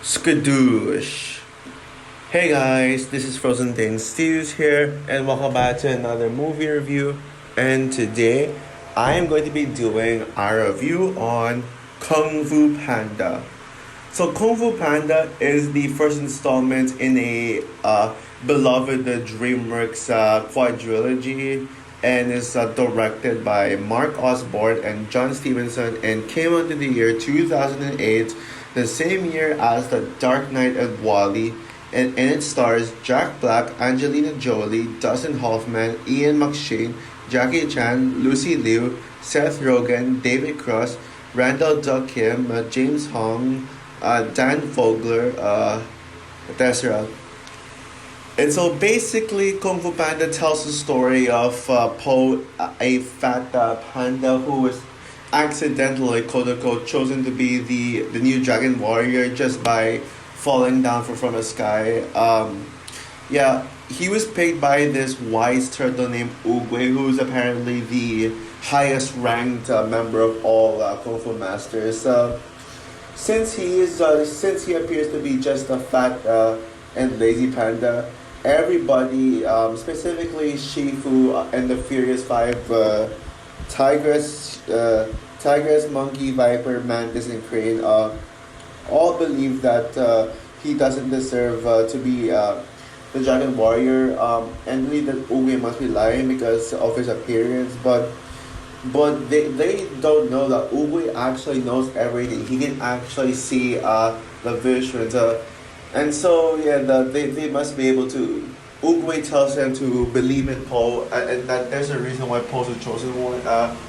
Skadoosh. Hey guys, this is Frozen Dane Stews here, and welcome back to another movie review. And today, I am going to be doing our review on Kung Fu Panda. So, Kung Fu Panda is the first installment in a beloved DreamWorks quadrilogy, and is directed by Mark Osborne and John Stevenson, and came out in the year 2008, the same year as The Dark Knight and Wally, and in it stars Jack Black, Angelina Jolie, Dustin Hoffman, Ian McShane, Jackie Chan, Lucy Liu, Seth Rogen, David Cross, Randall Duck Kim, James Hong, Dan Fogler, etc. And so basically, Kung Fu Panda tells the story of Po, a fat panda who was accidentally, quote unquote, chosen to be the new dragon warrior just by falling down from the sky. Yeah, he was picked by this wise turtle named Oogway, who's apparently the highest ranked member of all Kung Fu masters. Since he appears to be just a fat and lazy panda, everybody, specifically Shifu and the Furious Five, Tigress, Monkey, Viper, Mantis, and Crane, all believe that he doesn't deserve to be the Dragon Warrior, and believe that Uwe must be lying because of his appearance, but they don't know that Uwe actually knows everything. He can actually see the visions. And so, yeah, they must be able to. Oogway tells them to believe in Po, and that there's a reason why Po's the chosen one.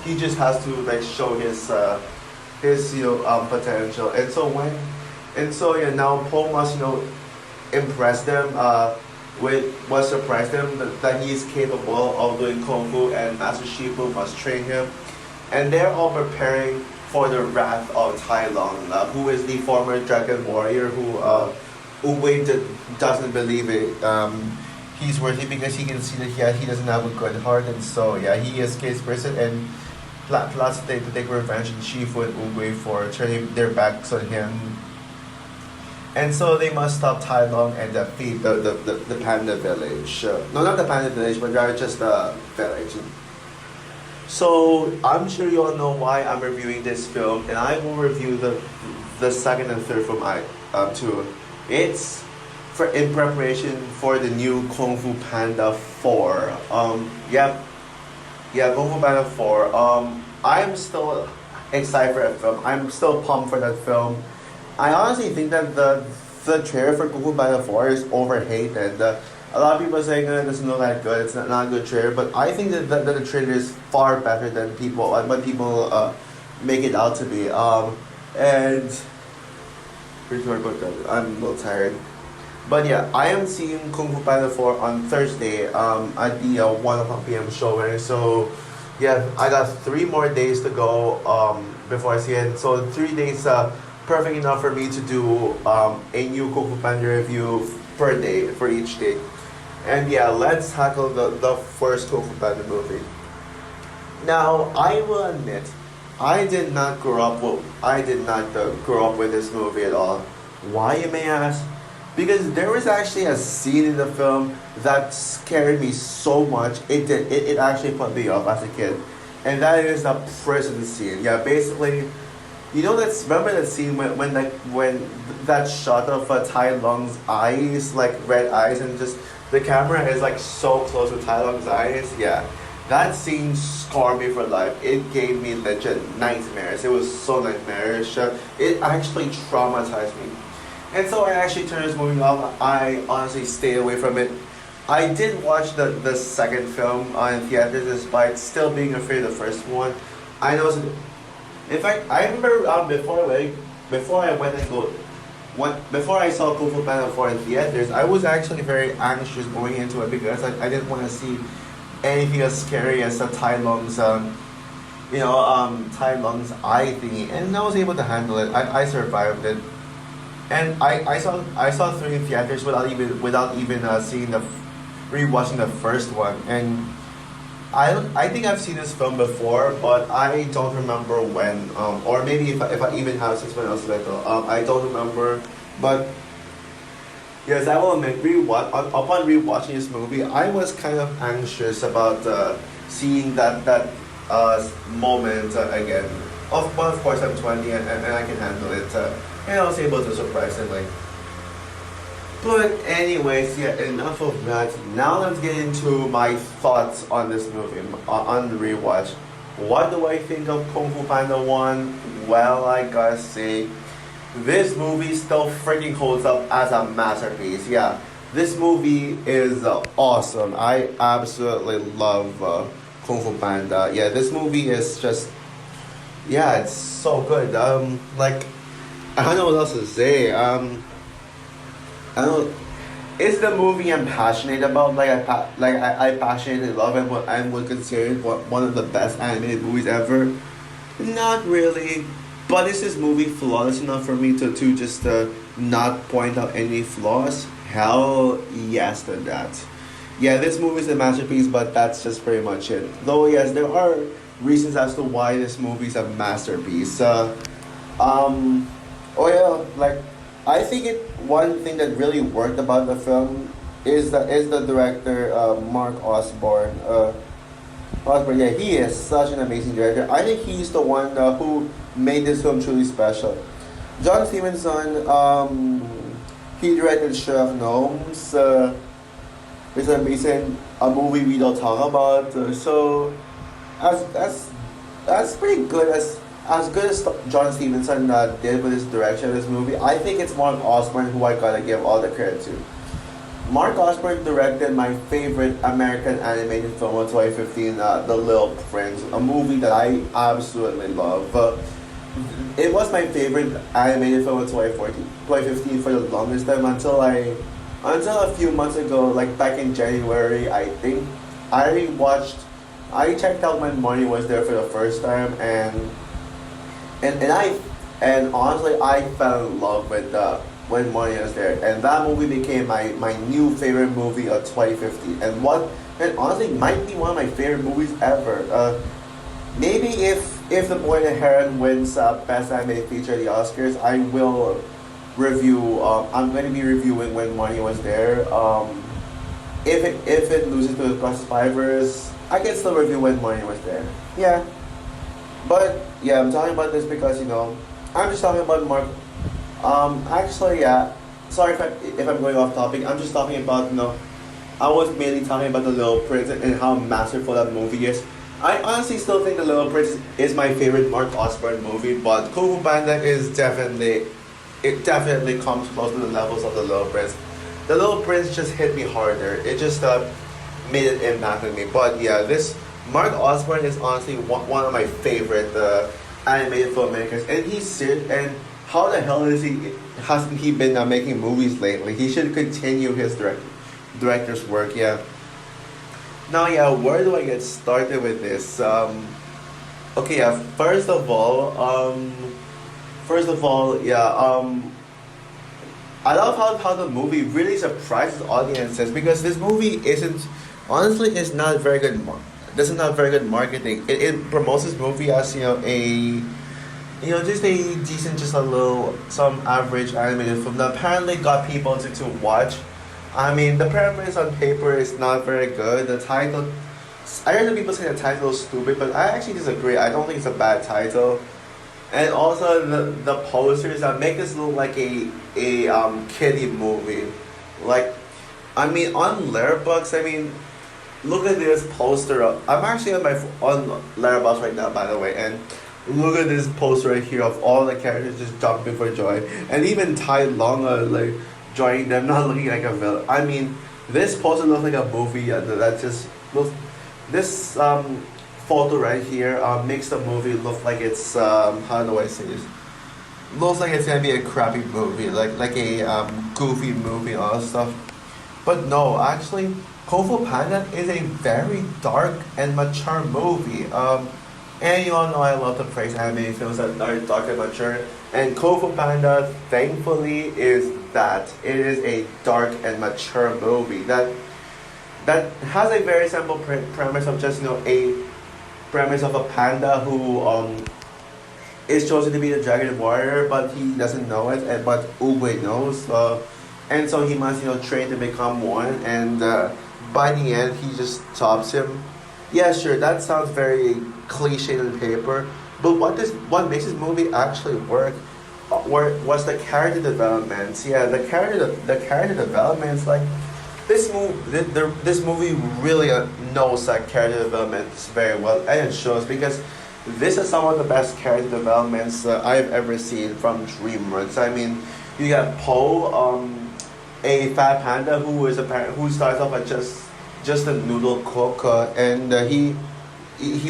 He just has to like show his potential. And so now Po must impress them with what surprised them that he is capable of doing kung fu, and Master Shifu must train him, and they're all preparing for the wrath of Tai Long, who is the former dragon warrior who Uwe doesn't believe it. He's worthy because he can see that he doesn't have a good heart, and so yeah, he escapes prison and plots to take revenge on Shifu and Uwe for turning their backs on him. And so they must stop Tai Long and defeat the Panda Village. No, not the Panda Village, but rather just the village. So I'm sure you all know why I'm reviewing this film, and I will review the second and third film too. It's in preparation for the new Kung Fu Panda 4. Yeah, Kung Fu Panda 4. I'm still excited for that film. I'm still pumped for that film. I honestly think that the trailer for Kung Fu Panda 4 is overhated. A lot of people are saying it doesn't look that good. It's not a good trailer, but I think that the trailer is far better than what people make it out to be. And I'm a little tired. But yeah, I am seeing Kung Fu Panda 4 on Thursday at the 1 p.m. showing. So yeah, I got 3 more days to go before I see it. So 3 days, perfect enough for me to do a new Kung Fu Panda review per day, for each day. And yeah, let's tackle the first Kung Fu Panda movie. Now, I will admit, I did not grow up with this movie at all. Why, you may ask? Because there was actually a scene in the film that scared me so much. It actually put me off as a kid, and that is the prison scene. Yeah, basically, remember that scene when that shot of Tai Long's eyes, like red eyes, and just the camera is like so close to Tai Long's eyes. Yeah, that scene scarred me for life. It gave me legit nightmares. It was so nightmarish. It actually traumatized me. And so I actually turned this movie off. I honestly stayed away from it. I did watch the second film in theaters despite still being afraid of the first one. I know. In fact, I remember before I saw Kung Fu Panda 4 in theaters, I was actually very anxious going into it because I didn't want to see anything as scary as Tai Long's Tai Long's eye thingy, and I was able to handle it. I survived it. And I saw 3 in theaters without even rewatching the first one, and I think I've seen this film before, but I don't remember when, or maybe if I even have since when I was little. I don't remember But yes, I will admit, upon rewatching this movie, I was kind of anxious about seeing moment again. Of course, I'm 20 and I can handle it. And I was able to surprisingly. But anyways, yeah, enough of that. Now let's get into my thoughts on this movie, on the rewatch. What do I think of Kung Fu Panda 1? Well, I gotta say, this movie still freaking holds up as a masterpiece. Yeah, this movie is awesome. I absolutely love Kung Fu Panda. Yeah, this movie is just, yeah, it's so good. Like, I don't know what else to say. I don't. It's the movie I'm passionate about. I passionately love it. What I would consider it one of the best animated movies ever. Not really, but is this movie flawless enough for me to just not point out any flaws? Hell yes to that. Yeah, this movie is a masterpiece, but that's just pretty much it. Though yes, there are reasons as to why this movie is a masterpiece. Um, oh yeah, like I think one thing that really worked about the film is the director Mark Osborne. Osborne, yeah, he is such an amazing director. I think he's the one who made this film truly special. John Stevenson, he directed Sherlock Gnomes. It's amazing a movie we don't talk about. So as that's pretty good as good as John Stevenson did with his direction of this movie. I think it's Mark Osborne who I gotta give all the credit to. Mark Osborne directed my favorite American animated film of 2015, The Little Prince, a movie that I absolutely love. It was my favorite animated film of 2015 for the longest time until a few months ago, like back in January, I think. I checked out when Money was there for the first time, and honestly, I fell in love with when Money was there, and that movie became my new favorite movie of 2015, and honestly might be one of my favorite movies ever. Maybe if The Boy and the Heron wins Best Animated Feature at the Oscars, I will review. I'm going to be reviewing When Money Was There. If it loses to the Classifiers, I can still review When Money Was There. Yeah, but yeah, I'm talking about this because I'm just talking about Mark. Actually, yeah. Sorry if I'm going off topic. I'm just talking about I was mainly talking about The Little Prince and how masterful that movie is. I honestly still think The Little Prince is my favorite Mark Osborne movie, but Kung Fu Panda is definitely comes close to the levels of The Little Prince. The Little Prince just hit me harder. It just made an impact on me. But yeah, this Mark Osborne is honestly one of my favorite animated filmmakers, and and how the hell hasn't he been making movies lately? He should continue his director's work. Yeah. Now, yeah, where do I get started with this? Okay, yeah. Yeah. I love how the movie really surprises audiences because this movie is not very good. Doesn't have very good marketing. It promotes this movie as just a decent, just a little, some average animated film that apparently got people to watch. I mean, the premise on paper is not very good. The title, I heard some people say the title is stupid, but I actually disagree. I don't think it's a bad title. And also the posters that make this look like a kiddie movie. Like, I mean, on Letterboxd, I mean, look at this poster. I'm actually on Letterboxd right now, by the way, and look at this poster right here of all the characters just jumping for joy, and even Tai Longa like joining them, not looking like a villain. I mean, this poster looks like a movie that just looks. This photo right here makes the movie look like it's how do I say this? Looks like it's gonna be a crappy movie, like a goofy movie and all that stuff. But no, actually, Kung Fu Panda is a very dark and mature movie. And you all know I love to praise animated films that are dark and mature. And Kung Fu Panda, thankfully, is that. It is a dark and mature movie that has a very simple premise of just a premise of a panda who is chosen to be the Dragon Warrior, but he doesn't know it, and but Uwe knows. And so he must, train to become one. And by the end, he just stops him. Yeah, sure, that sounds very cliche on paper, but what makes this movie actually work was the character developments. Yeah, the character developments, like this movie really knows that character developments very well, and it shows because this is some of the best character developments I've ever seen from DreamWorks. I mean, you got Poe, a fat panda who starts off as just a noodle cook, and he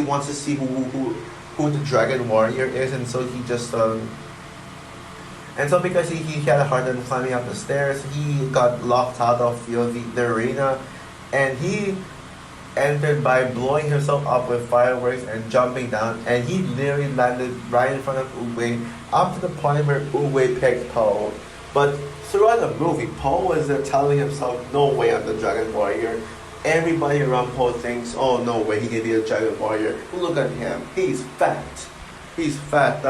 wants to see who the Dragon Warrior is, and so he just and so because he had a hard time climbing up the stairs, he got locked out of the arena, and he entered by blowing himself up with fireworks and jumping down, and he literally landed right in front of Uwe, up to the point where Uwe picked Poe. But throughout the movie, Poe was there telling himself, "No way, I'm the Dragon Warrior." Everybody around Poe thinks, "Oh, no way, he can be a Dragon Warrior. Look at him, he's fat. He's fat."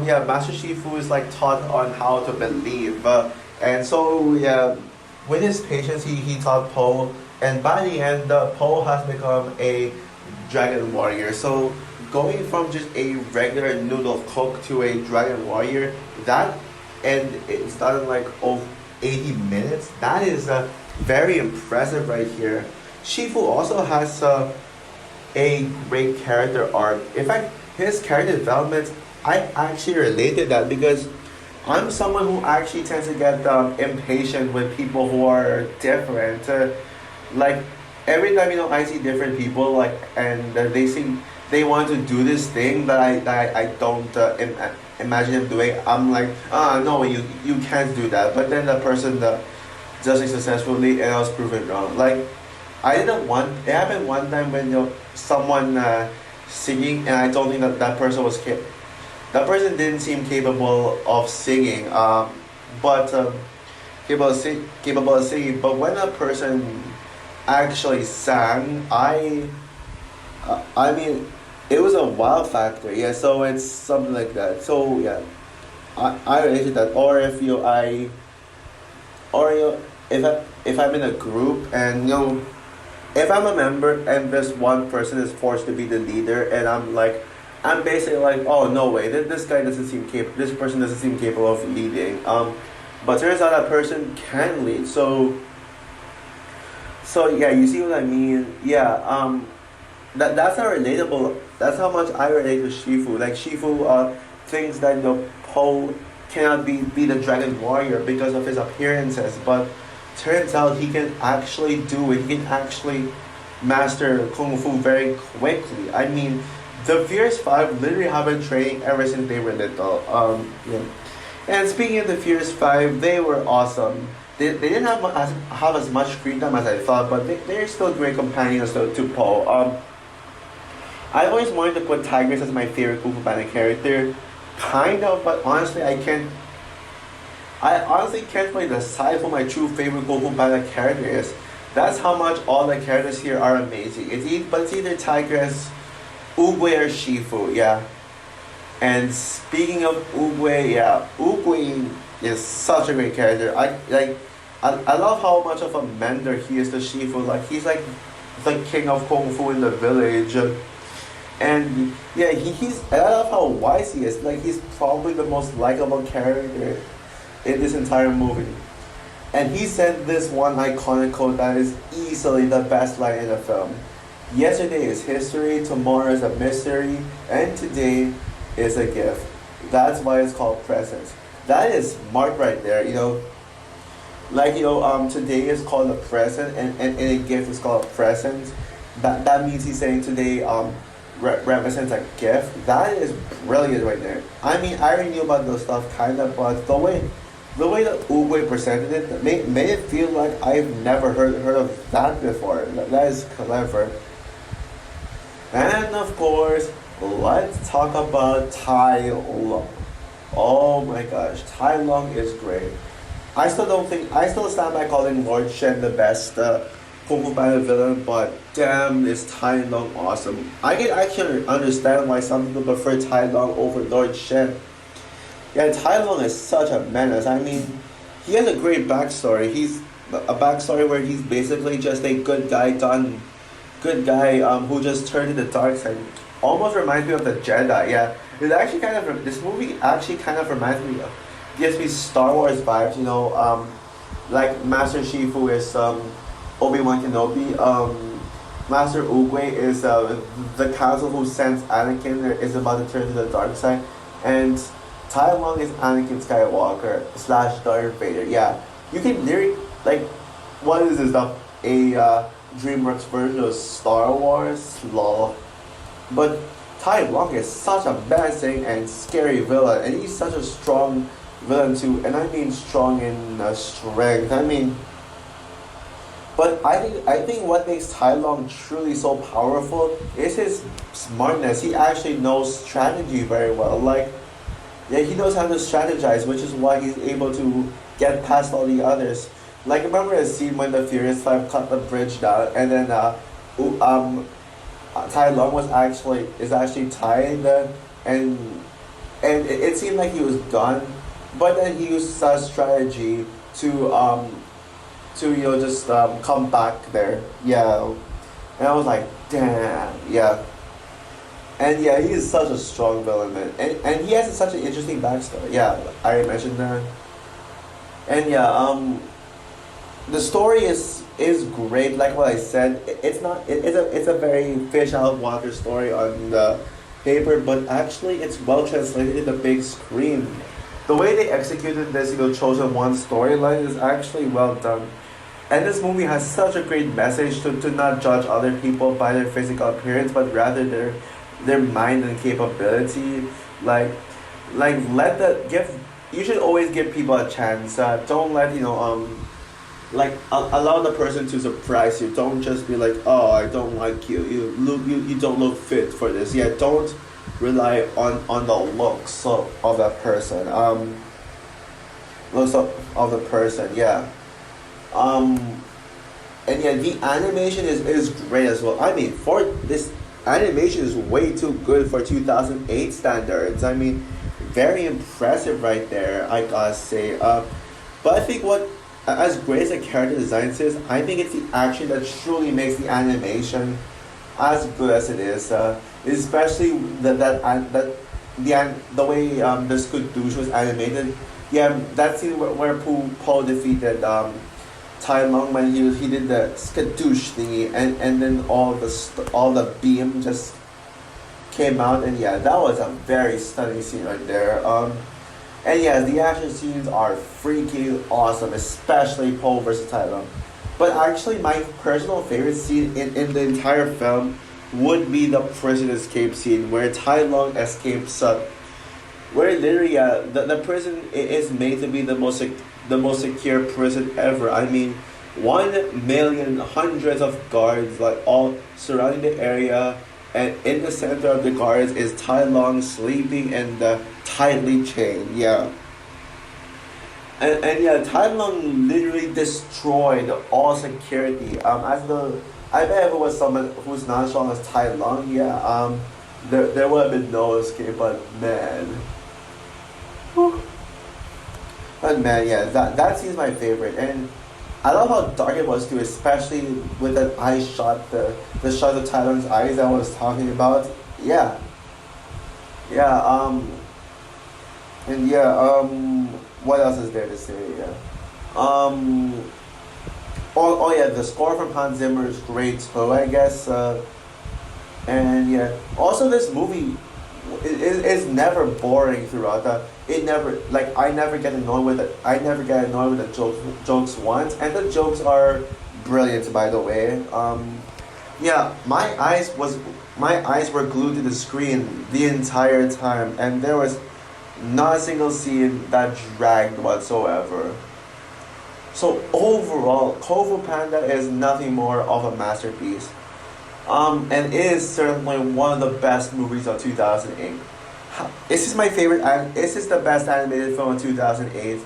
Yeah, Master Shifu is like taught on how to believe, and so yeah, with his patience, he taught Poe, and by the end, Poe has become a Dragon Warrior. So going from just a regular noodle cook to a Dragon Warrior, that and it's done in like 80 minutes. That is very impressive right here. Shifu also has a great character arc. In fact, his character development, I actually related that because I'm someone who actually tends to get impatient with people who are different. Like every time I see different people and they want to do this thing that I don't imagine them doing. I'm like, no, you can't do that. But then the person does it successfully, and I was proven wrong. Like it happened one time when someone singing, and I don't think that person was that person didn't seem capable of singing, but capable of singing. But when a person actually sang, I mean, it was a wow factor. Yeah, so it's something like that. So yeah, I related that. Or if if I'm in a group and if I'm a member and this one person is forced to be the leader, and I'm basically like, oh no way, this guy doesn't seem capable. This person doesn't seem capable of leading. But turns out that person can lead. So yeah, you see what I mean? Yeah. That's how relatable. That's how much I relate to Shifu. Like Shifu thinks that Poe cannot be the Dragon Warrior because of his appearances, but turns out he can actually do it. He can actually master Kung Fu very quickly. I mean, the Fierce Five literally have been training ever since they were little. Yeah. And speaking of the Fierce Five, they were awesome. They didn't have as much screen time as I thought, but they're still great companions to Poe. I've always wanted to put Tigers as my favorite Kung Fu Panda character, kind of, but honestly, I honestly can't really decide who my true favorite Kung Fu Panda character is. That's how much all the characters here are amazing. It's either Tigress, Oogway, or Shifu, yeah. And speaking of Oogway, yeah, Oogway is such a great character. I love how much of a mentor he is to Shifu. Like he's like the king of Kung Fu in the village. And yeah, I love how wise he is. Like he's probably the most likable character in this entire movie. And he said this one iconic quote that is easily the best line in the film. Yesterday is history, tomorrow is a mystery, and today is a gift. That's why it's called present. That is smart right there, today is called a present, and a gift is called a present. That means he's saying today represents a gift. That is brilliant right there. I mean, I already knew about those stuff kind of, but the way that Oogway presented it made it feel like I've never heard of that before. That is clever. And of course, let's talk about Tai Lung. Oh my gosh, Tai Lung is great. I still stand by calling Lord Shen the best Kung Fu Panda villain, but damn, is Tai Lung awesome. I can actually understand why some people prefer Tai Lung over Lord Shen. Yeah, Tai Lung is such a menace. I mean, he has a great backstory. He's a backstory where he's basically just a good guy who just turned to the dark side. Almost reminds me of the Jedi. Yeah, it actually kind of this movie actually kind of reminds me of gives me Star Wars vibes. Like Master Shifu is Obi-Wan Kenobi. Master Oogway is the council who sends Anakin is about to turn to the dark side, and Tai Lung is Anakin Skywalker slash Darth Vader. Yeah, you can literally like, what is this stuff? A DreamWorks version of Star Wars, lol. But Tai Lung is such a menacing and scary villain, and he's such a strong villain too. And I mean strong in strength. But I think what makes Tai Lung truly so powerful is his smartness. He actually knows strategy very well. Like, yeah, he knows how to strategize, which is why he's able to get past all the others. Like, remember a scene when the Furious Five cut the bridge down, and then Tai Lung is actually tied, and it seemed like he was done, but then he used strategy to just come back there. Yeah, and I was like, damn, yeah. And yeah, he is such a strong villain, man. And he has such an interesting backstory. Yeah, I already mentioned that. And yeah, the story is great. Like what I said, it's a very fish out of water story on the paper, but actually it's well translated in the big screen. The way they executed this, chosen one storyline is actually well done. And this movie has such a great message to not judge other people by their physical appearance, but rather their mind and capability. Like let the give. You should always give people a chance. Don't let allow the person to surprise you. Don't just be like, oh, I don't like you. You don't look fit for this. Yeah, don't rely on the looks of that person. Looks of the person. Yeah. And yeah, the animation is great as well. I mean, for this animation is way too good for 2008 standards. I mean, very impressive right there, I gotta say. But I think as great as the character design is, I think it's the action that truly makes the animation as good as it is. Especially the way the Skadoosh was animated. Yeah, that scene where Paul defeated Tai Lung when he did the Skadoosh thingy, and then all the beam just came out, and yeah, that was a very stunning scene right there. And yeah, the action scenes are freaking awesome, especially Paul versus Tai Lung. But actually, my personal favorite scene in the entire film would be the prison escape scene where Tai Lung escapes. Where literally, the prison is made to be the most secure prison ever. I mean, 1,000,000 hundreds of guards like all surrounding the area, and in the center of the guards is Tai Lung sleeping and tightly chained. Yeah. And yeah, Tai Lung literally destroyed all security. I bet if it was someone who's not as strong as Tai Lung, yeah, there would have been no escape. But man, whew. But man, yeah, that scene's my favorite, and I love how dark it was too, especially with that eye shot, the shot of Tai Lung's eyes that I was talking about. Yeah, yeah, and yeah, what else is there to say? Yeah, oh yeah, the score from Hans Zimmer is great too, I guess. And yeah, also this movie is never boring throughout. It never I never get annoyed with it. I never get annoyed with the jokes once, and the jokes are brilliant, by the way. Yeah, my eyes were glued to the screen the entire time, and there was not a single scene that dragged whatsoever. So overall, Kung Fu Panda is nothing more of a masterpiece. And it is certainly one of the best movies of 2008. This is my favorite. This is the best animated film of 2008.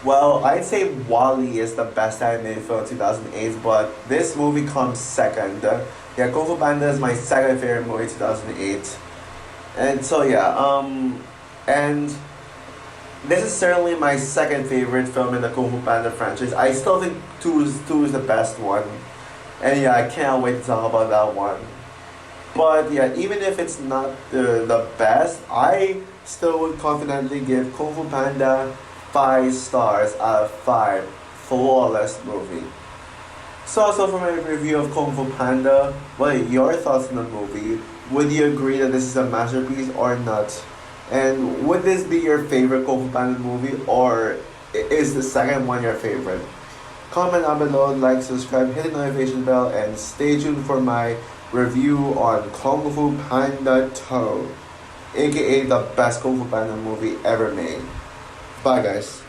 Well, I'd say Wally is the best animated film in 2008, but this movie comes second. Yeah, Kung Fu Panda is my second favorite movie 2008. And so yeah, and this is certainly my second favorite film in the Kung Fu Panda franchise. I still think two is the best one. And yeah, I can't wait to talk about that one. But yeah, even if it's not the best, I still would confidently give Kung Fu Panda 5 stars out of 5. Flawless movie. So for my review of Kung Fu Panda, what are your thoughts on the movie? Would you agree that this is a masterpiece or not? And would this be your favorite Kung Fu Panda movie, or is the second one your favorite? Comment down below, like, subscribe, hit the notification bell, and stay tuned for my review on Kung Fu Panda 2, aka the best Kung Fu Panda movie ever made. Bye guys.